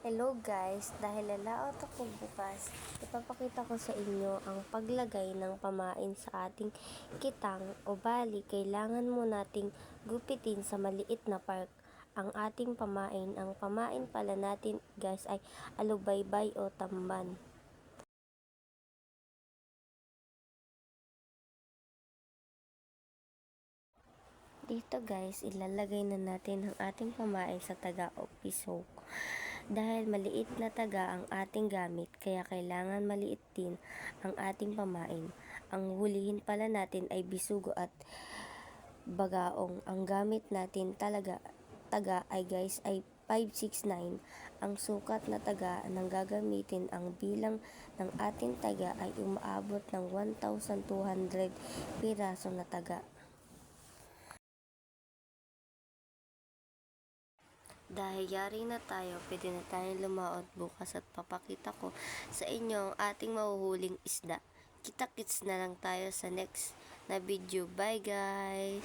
Hello guys, dahil lalaot ako bukas, ipapakita ko sa inyo ang paglagay ng pamain sa ating kitang o bali kailangan mo nating gupitin sa maliit na park ang ating pamain. Ang pamain pala natin guys ay alubaybay o tamban. Dito guys, ilalagay na natin ang ating pamain sa taga o piso. Dahil maliit na taga ang ating gamit, kaya kailangan maliit din ang ating pamain. Ang hulihin pala natin ay bisugo at bagaong. Ang gamit natin taga ay guys ay 569. Ang sukat na taga nang gagamitin, ang bilang ng ating taga ay umaabot ng 1,200 piraso na taga. Dahil yari na tayo, pwede na tayong lumaot bukas at papakita ko sa inyo ang ating mahuhuling isda. Kita-kits na lang tayo sa next na video. Bye guys!